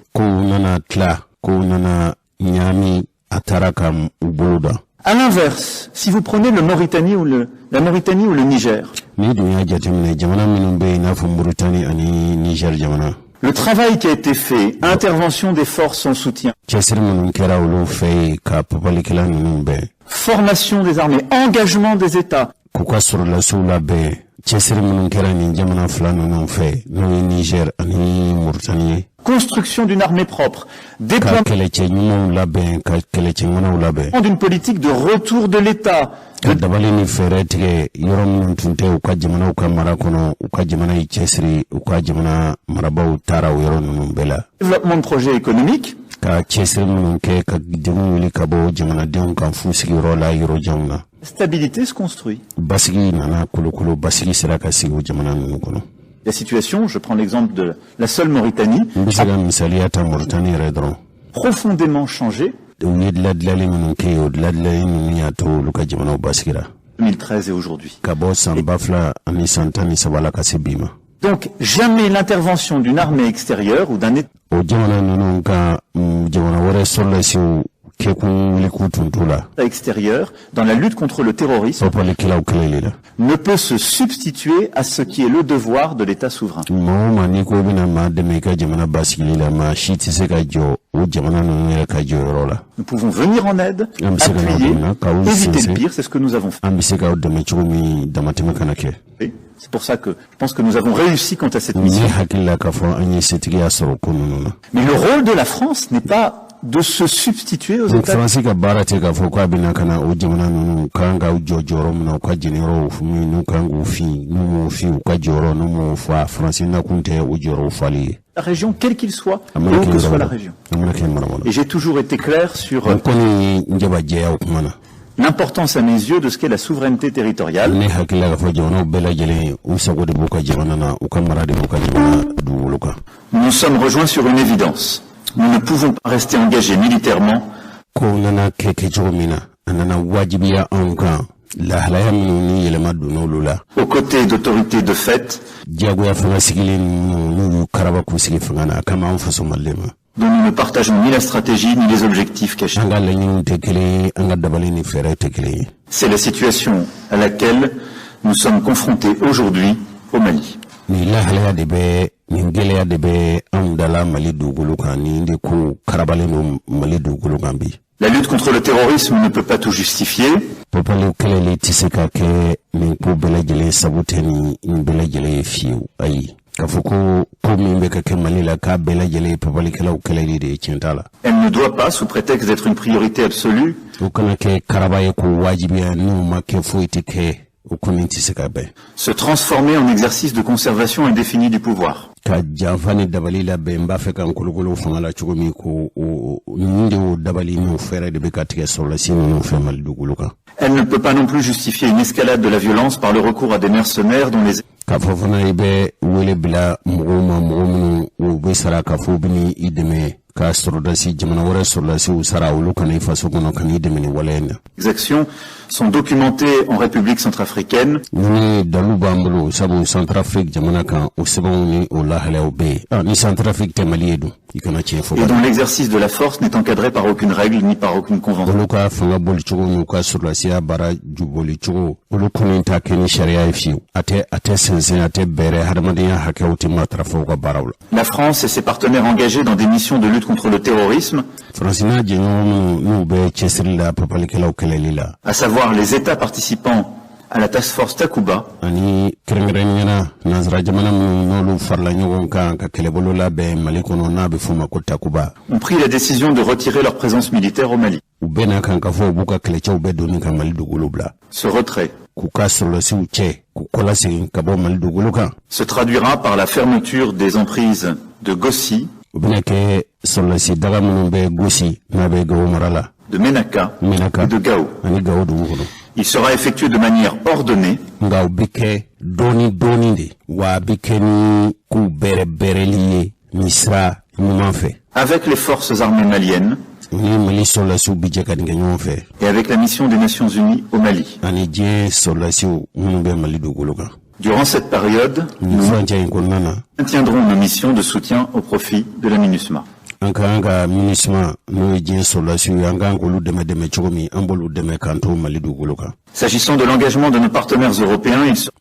À l'inverse, si vous prenez la Mauritanie ou le Niger, le travail qui a été fait, intervention des forces en soutien, formation des armées, engagement des États, construction d'une armée propre, déploiement d'une politique de retour de l'État, développement de projets économiques, stabilité se construit. La situation, je prends l'exemple de la seule Mauritanie, a profondément changé 2013 et aujourd'hui. Donc, jamais l'intervention d'une armée extérieure ou d'un État extérieur dans la lutte contre le terrorisme ne peut se substituer à ce qui est le devoir de l'État souverain. Nous pouvons venir en aide, appuyer, éviter le pire, c'est ce que nous avons fait. C'est pour ça que je pense que nous avons réussi quant à cette mission. Mais le rôle de la France n'est pas de se substituer aux États. La région, quelle qu'il soit, et où que soit la région. Et j'ai toujours été clair sur l'importance à mes yeux de ce qu'est la souveraineté territoriale. Nous nous sommes rejoints sur une évidence. Nous ne pouvons pas rester engagés militairement aux côtés d'autorités de fait dont nous ne partageons ni la stratégie ni les objectifs cachés. C'est la situation à laquelle nous sommes confrontés aujourd'hui au Mali. La lutte contre le terrorisme ne peut pas tout justifier. Elle ne doit pas, sous prétexte d'être une priorité absolue, se transformer en exercice de conservation indéfinie du pouvoir. Elle ne peut pas non plus justifier une escalade de la violence par le recours à des mercenaires dont les actions sont documentées en République centrafricaine. Et dont l'exercice de la force n'est encadré par aucune règle ni par aucune convention. La France et ses partenaires engagés dans des missions de lutte contre le terrorisme, à savoir les États participants à la task force Takuba, ont pris la décision de retirer leur présence militaire au Mali. Ce retrait se traduira par la fermeture des emprises de Gossi, de Menaka et de Gao. Il sera effectué de manière ordonnée avec les forces armées maliennes et avec la mission des Nations Unies au Mali. Durant cette période, nous maintiendrons nos missions de soutien au profit de la MINUSMA. S'agissant de l'engagement de nos partenaires européens, il sera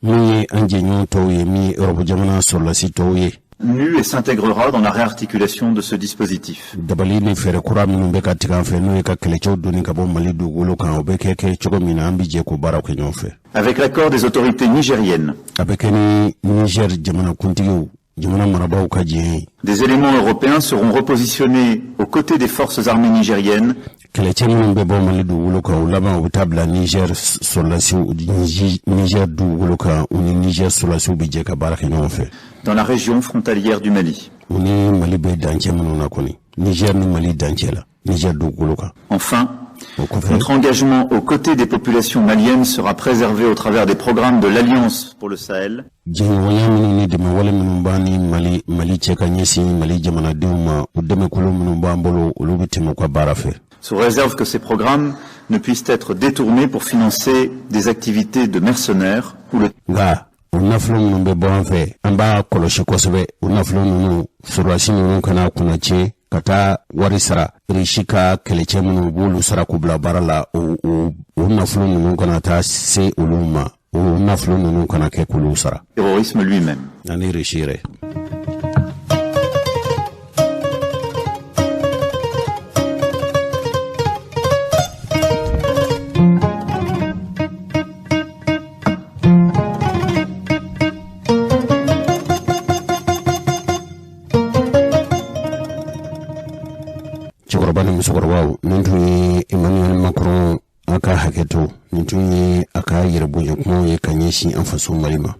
nu et s'intégrera dans la réarticulation de ce dispositif. Avec l'accord des autorités nigériennes, des éléments européens seront repositionnés aux côtés des forces armées nigériennes dans la région frontalière du Mali. Enfin, notre engagement aux côtés des populations maliennes sera préservé au travers des programmes de l'Alliance pour le Sahel, sous réserve que ces programmes ne puissent être détournés pour financer des activités de mercenaires ou le kata warisara rishika keleche munu bulu sara kubla barala o naflo nunu kana ta se uluma o naflo nunu kana ke kulu sara terrorisme lui-même. Nani rishire musokorobaw nintuni Emmanuel Macron aka haketo nintuni aka yirbuye kuma ye kanyeshi anfaso malima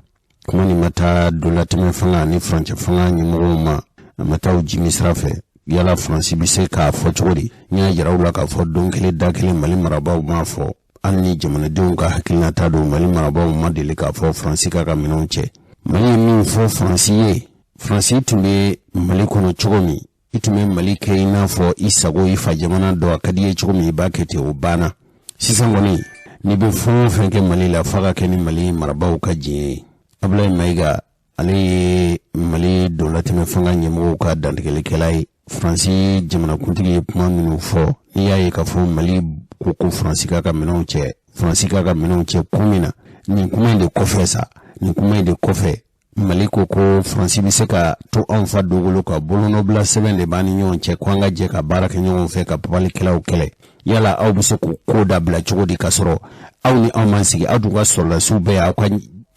kuma ni mata dolateme fanga ni France fanga ni moma mata uji misrafe yala France bise ka fochori nya yarawla ka fo donkele dakele malima rabaw ma fo anni jamana de ka hakilna ta do malima rabaw ma de ka fo France ka minonche mali min fo France tumbe malikono chogomi itume malike ina fo isago ifa jamana do akadiye chukumi bakete ubana sisa ngoni ni be fon fenke malila faga keni mali marabau kaji abla maiga ali mali dolati me fanga nyemo ka dandikele kelai franci jamana kuntigi puma minu fo ni yayi ka fo mali ko francika ka minonche kumina ni kumende kofesa ni kumende kofe maliko ko France bi se ka to an fa dogolo ka bolono bla 7 de bani nyon che kwanga je ka baraka nyon fe ka papali kelaw kele yala aw bɛ se k'o ko dabila cogo di ka sɔrɔ aw ni aw man sigi aw dun ka sɔrɔlasiw bɛɛ aw ka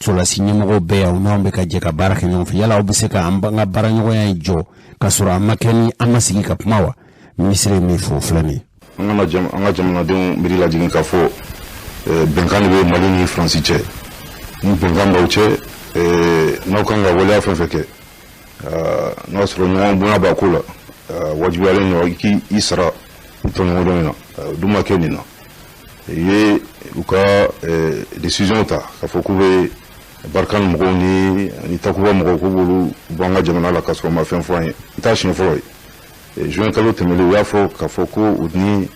sɔrɔlasi ɲɛmɔgɔw bɛɛ aw n'anw bɛ ka jɛ ka baara kɛ ɲɔgɔn fɛ yala aw bɛ se ka an ka baaraɲɔgɔnya in jɔ ka sɔrɔ an ma kɛ ni an ma sigi ka kuma wa minisiri ye min fɔ filɛ nin ye. an ka jamanadenw miiri lajigin k'a fɔ bɛnkan de bɛ Mali ni Faransi cɛ ni bɛnkan b'aw cɛ n'aw kan ka waleya fɛn fɛn kɛ n'a sɔrɔ ɲɔgɔn bonya b'a ko la wajibiyalen ɲɔgɔn k'i sara u tɔɲɔgɔndɔn in na o dun ma kɛ nin na ye u ka décision ta k'a fɔ k'u bɛ Barkan mɔgɔw ni Takuba mɔgɔw k'u b'olu bɔ an ka jamana la k'a sɔrɔ u ma fɛn fɔ an ye n t'a siɲɛ fɔlɔ ye juin kalo tɛmɛlen u y'a fɔ k'a fɔ ko u ni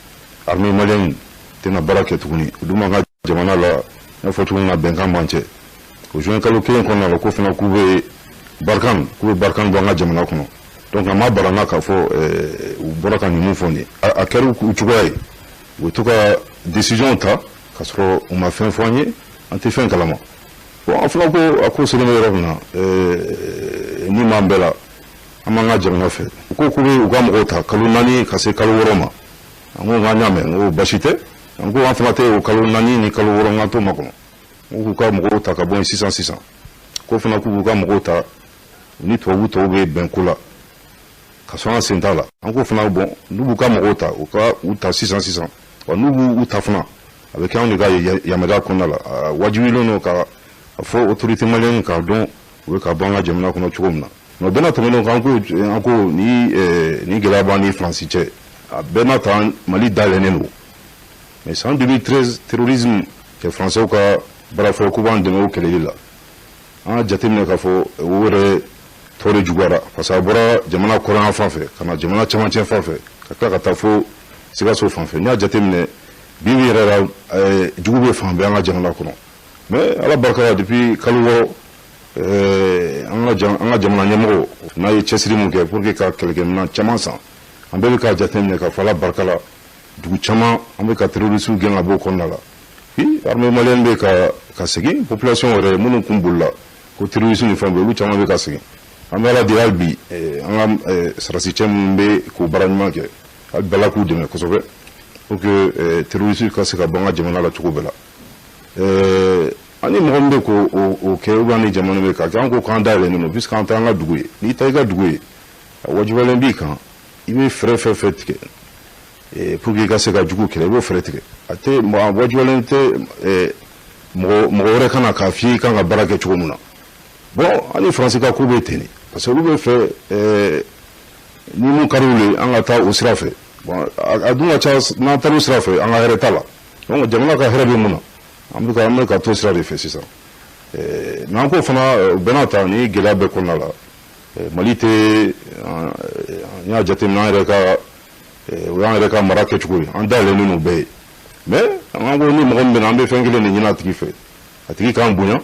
armée malienne tɛna baara kɛ tuguni u dun b'an ka jamana la n'a fɔ tuguni na bɛnkan b'an cɛ o juin kalo kelen kɔnɔna la ko fana k'u bɛ Barkan bɔ an ka jamana kɔnɔ donc an ma bara n na k'a fɔ u bɔra ka nin mun fɔ nin ye a kɛra u cogoya ye u bɛ to ka décision ta k'a sɔrɔ u ma fɛn fɔ an ye an tɛ fɛn kalama bon an fana ko a ko selen bɛ yɔrɔ min na min b'an bɛɛ la an b'an ka jamana fɛ u ko k'u bɛ u ka mɔgɔw ta kalo 4 ka se kalo 6 ma an ko k'an y'a mɛn n ko basi tɛ an ko an fana tɛ o kalo 4 ni kalo 6 n k'an t'o makɔnɔ n k'u ka mɔgɔw ta ka bɔ yen sisan ko fana k'u ka mɔgɔw ta ni tubabu tɔw bɛ bɛn ko la ka sɔn an sen t'a la an ko fana bon n'u b'u ka mɔgɔw ta u ka u ta sisan wa n'u b'u ta fana a bɛ kɛ anw de ka yamaruya kɔnɔna la a wajibilen don ka fɔ autorité malienne k'a dɔn u bɛ ka bɔ an ka jamana kɔnɔ cogo min na mais bɛɛ n'a tɛmɛnen kan an ko ni gɛlɛya b'an ni Faransi cɛ a bɛɛ n'a ta Mali dayɛlɛnnen don mais san 2013 terrorisme kɛ Français ka baara fɔlɔ k'u b'an dɛmɛ o kɛlɛli la an ka jateminɛ k'a fɔ o yɛrɛ tɔ de juguyara parce que a bɔra jamana kɔrɔnyan fan fɛ ka na jamana cɛmancɛ fan fɛ ka tila ka taa fo Sikaso fan fɛ n'i y'a jateminɛ bi yɛrɛ la jugu bɛ fan bɛɛ an ka jamana kɔnɔ mais ala barika la depuis kalo 6 an ka jamana ɲɛmɔgɔ n'a ye cɛsiri mun kɛ pour que ka kɛlɛkɛminɛn caman san an bɛɛ bɛ k'a jateminɛ k'a fɔ ala barika la dugu caman an bɛ ka terrorisiw gɛn ka bɔ o kɔnɔna la bi armée malienne bɛ ka segin population yɛrɛ minnu kun bolila ko terrorisiw ni fɛn bɛɛ olu caman bɛ ka segin an bɛ ala deli hali bi an ka sarasicɛ minnu bɛ k'o baara ɲuman kɛ hali bɛɛ la k'u dɛmɛ kosɛbɛ pour que terrorisiw ka se ka bɔ an ka jamana la cogo bɛɛ la ani mɔgɔ min bɛ k'o kɛ ou bien ni jamana bɛ k'a kɛ an ko k'an dayɛlɛnnen don puisque an tɛ an ka dugu ye n'i ta i ka dugu ye a wajibiyalen b'i kan i bɛ fɛɛrɛ fɛn fɛn tigɛ pour que i ka se ka jugu kɛlɛ i b'o fɛɛrɛ tigɛ a wajibiyalen tɛ mɔgɔ wɛrɛ ka na k'a f'i ye i kan ka baara kɛ cogo min na bon ani Faransi ka ko bɛ ten de parce que olu bɛ fɛ ni mun ka d'u ye an ka taa o sira fɛ bon a dun ka ca n'an taara o sira fɛ an ka hɛrɛ t'a la donc jamana ka hɛrɛ bɛ mun na an bɛ ka to sira de fɛ sisan mais an ko fana bɛɛ n'a ta ni gɛlɛya bɛɛ kɔnɔna la Mali tɛ n y'a jateminɛ o y'an yɛrɛ ka mara kɛcogo ye an dayɛlɛnnen n'o bɛɛ ye mais an ko ni mɔgɔ min bɛ na an bɛ fɛn kelen de ɲini a tigi fɛ a tigi k'an bonya.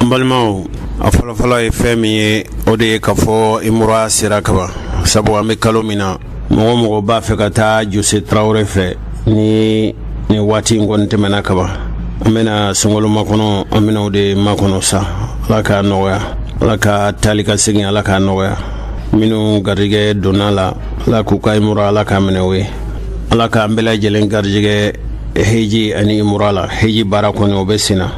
N balimaw a fɔlɔfɔlɔ ye fɛn min ye o de ye k'a fɔ i mura sera kaban sabu an bɛ kalo min na mɔgɔ b'a fɛ ka taa Jose Traoré fɛ ni waati in kɔni tɛmɛna kaban an bɛna sunkalo makɔnɔ an bɛna o de makɔnɔ sa ala k'a nɔgɔya ala ka taali ka segin ala k'a nɔgɔya minnu garijɛgɛ donna la ala k'u ka imura ala k'a minɛ o ye ala k'an bɛɛ lajɛlen garijɛgɛ heji ani imura la heji baara kɔni o bɛ sen na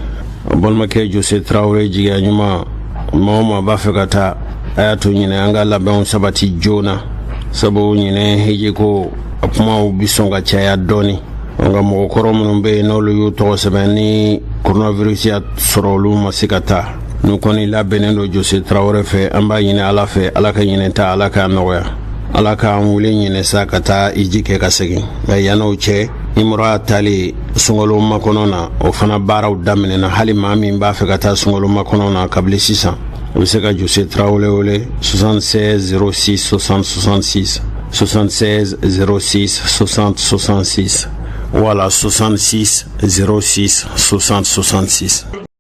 balimakɛ Jose Traoré jigiya ɲuman maa o maa b'a fɛ ka taa a y'a to ɲinɛ an ka labɛnw sabati joona sabu ɲinɛ heji ko a kumaw bi sɔn ka caya dɔɔni nka mɔgɔkɔrɔ minnu bɛ yen n'olu y'u tɔgɔ sɛbɛn ni coronavirus y'a sɔrɔ olu ma se ka taa n'u kɔni labɛnnen don Jose Traoré fɛ an b'a ɲini ala fɛ ala ka ɲinɛ ta ala k'a nɔgɔya ala k'an wele ɲinɛ sa ka taa iji kɛ ka segin nka yann'o cɛ imura taali sunkalo makɔnɔ na o fana baaraw daminɛna hali maa min b'a fɛ ka taa sunkalo makɔnɔ na kabili sisan o bɛ se ka Jose Traoré wele 76 06 60 66 76 06 60 66 wala 66 06 60 66